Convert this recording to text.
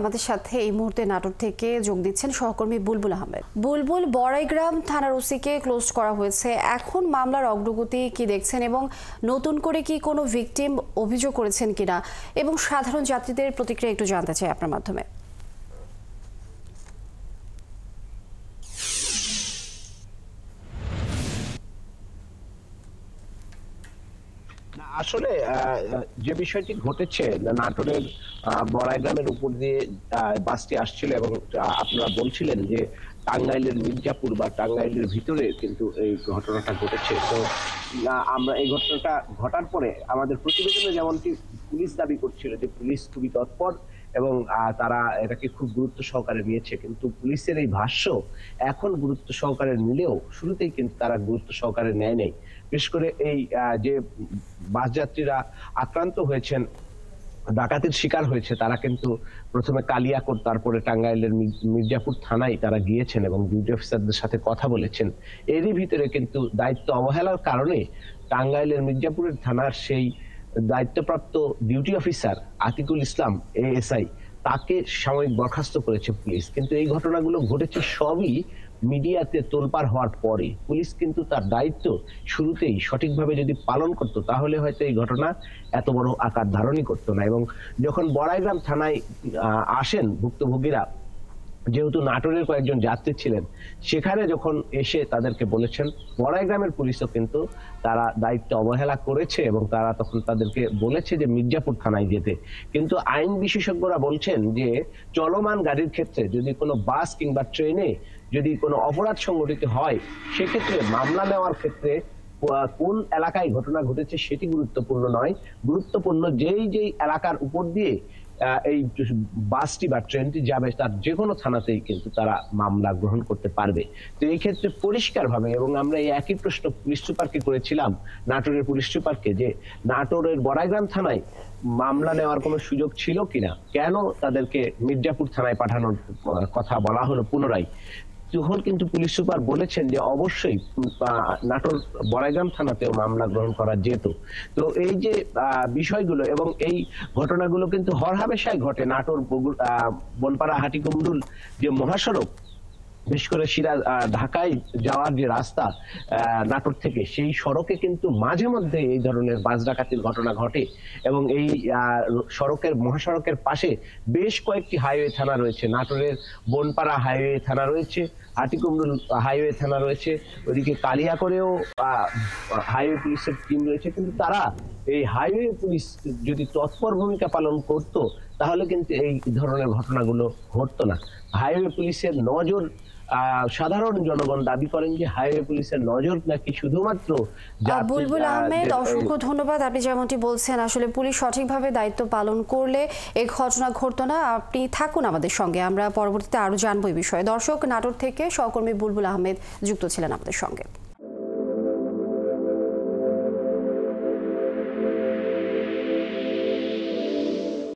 আমাদের সাথে এই মুহূর্তে নাটোর থেকে যোগ দিচ্ছেন সহকর্মী বুলবুল আহমেদ। বুলবুল, বড়াইগ্রাম থানার ওসিকে ক্লোজ করা হয়েছে, এখন মামলার অগ্রগতি কি দেখছেন এবং নতুন করে কি কোনো ভিকটিম অভিযোগ করেছেন কিনা এবং সাধারণ যাত্রীদের প্রতিক্রিয়া একটু জানতে চাই আপনার মাধ্যমে। আসলে যে বিষয়টি ঘটেছে নাটোরের বড়াইগ্রামের উপর দিয়ে বাসটি আসছিল এবং আপনারা বলছিলেন যে টাঙ্গাইলের মির্জাপুর বা টাঙ্গাইলের ভিতরে কিন্তু এই ঘটনাটা ঘটেছে। তো আমরা এই ঘটনাটা ঘটার পরে আমাদের প্রতিবেদনে যেমনটি পুলিশ দাবি করছিল যে পুলিশ খুবই তৎপর এবং তারা এটাকে খুব গুরুত্ব সহকারে নিয়েছে, কিন্তু পুলিশের এই ভাষ্য এখন গুরুত্ব সহকারে নিলেও শুরুতেই কিন্তু তারা গুরুত্ব সহকারে নেয় নাই। বিশেষ করে এই যে বাস যাত্রীরা আক্রান্ত হয়েছেন, ডাকাতির শিকার হয়েছে, তারা কিন্তু প্রথমে কালিয়াকোট তারপরে টাঙ্গাইলের মির্জাপুর থানায় তারা গিয়েছেন এবং ডিউটি অফিসারদের সাথে কথা বলেছেন। এরই ভিতরে কিন্তু দায়িত্ব অবহেলার কারণে টাঙ্গাইলের মির্জাপুরের থানার সেই দায়িত্বপ্রাপ্ত ডিউটি অফিসার আতিকুল ইসলাম এএসআই তাকে সাময়িক বরখাস্ত করেছে পুলিশ। কিন্তু এই ঘটনাগুলো ঘটেছে সবই মিডিয়াতে তোলপাড় হওয়ার পরে। পুলিশ কিন্তু তার দায়িত্ব শুরুতেই সঠিকভাবে যদি পালন করতো তাহলে হয়তো এই ঘটনা এত বড় আকার ধারণই করতো না। এবং যখন বড়াইগ্রাম থানায় আসেন ভুক্তভোগীরা, যেহেতু নাটোরের কয়েকজন যাত্রী ছিলেন, সেখানে যখন এসে তাদেরকে বলেছেন, বড়াইগ্রামের পুলিশও কিন্তু তারা দায়িত্ব অবহেলা করেছে এবং তারা তখন তাদেরকে বলেছে যে মির্জাপুর থানায় যেতে। কিন্তু আইন বিশেষজ্ঞরা বলছেন যে চলমান গাড়ির ক্ষেত্রে যদি কোনো বাস কিংবা ট্রেনে যদি কোনো অপরাধ সংঘটিত হয়, সেক্ষেত্রে মামলা নেওয়ার ক্ষেত্রে কোন এলাকায় ঘটনা ঘটেছে সেটি গুরুত্বপূর্ণ নয়। গুরুত্বপূর্ণ যেই এলাকার উপর দিয়ে এই বাসটি বা ট্রেনটি যাবে তার যে কোনো থানাতেই কিন্তু তারা মামলা গ্রহণ করতে পারবে। তো এই ক্ষেত্রে পরিষ্কারভাবে, এবং আমরা এই একই প্রশ্ন পুলিশ সুপারকে করেছিলাম, নাটোরের পুলিশ সুপারকে, যে নাটোরের বড়াইগ্রাম থানায় মামলা নেওয়ার কোনো সুযোগ ছিল কিনা, কেন তাদেরকে মির্জাপুর থানায় পাঠানোর কথা বলা হলো পুনরায়। তখন কিন্তু পুলিশ সুপার বলেছেন যে অবশ্যই নাটোর বড়াইগ্রাম থানাতেও মামলা গ্রহণ করা যেত। তো এই যে বিষয়গুলো এবং এই ঘটনাগুলো কিন্তু হরহামেশাই ঘটে। নাটোর বনপাড়া হাটিকুমরুল যে মহাসড়ক, বিশেষ করে ঢাকায় যাওয়ার যে রাস্তা নাটোর থেকে, সেই সড়কে কিন্তু মাঝে মধ্যে এই ধরনের বাস ডাকাতির ঘটনা ঘটে। এবং এই মহাসড়কের পাশে বেশ কয়েকটি হাইওয়ে থানা রয়েছে। নাটোরের বনপাড়া হাইওয়ে থানা রয়েছে, হাটিকুমরুল হাইওয়ে থানা রয়েছে, ওইদিকে কালিয়াকোটেও হাইওয়ে পুলিশের টিম রয়েছে। কিন্তু তারা এই হাইওয়ে পুলিশ যদি তৎপর ভূমিকা পালন করতো তাহলে কিন্তু এই ধরনের ঘটনাগুলো ঘটতো না। হাইওয়ে পুলিশের নজর, সাধারণ জনগণ দাবি করেন যে হাইওয়ে পুলিশের নজর নাকি শুধুমাত্র। বুলবুল আহমেদ, অসংখ্য ধন্যবাদ। আপনি যেমনটি বলছেন, আসলে পুলিশ সঠিকভাবে দায়িত্ব পালন করলে এই ঘটনা ঘটতো না। আপনি থাকুন আমাদের সঙ্গে, আমরা পরবর্তীতে আরো জানবো এই বিষয়ে। দর্শক, নাটোর থেকে সহকর্মী বুলবুল আহমেদ যুক্ত ছিলেন আমাদের সঙ্গে।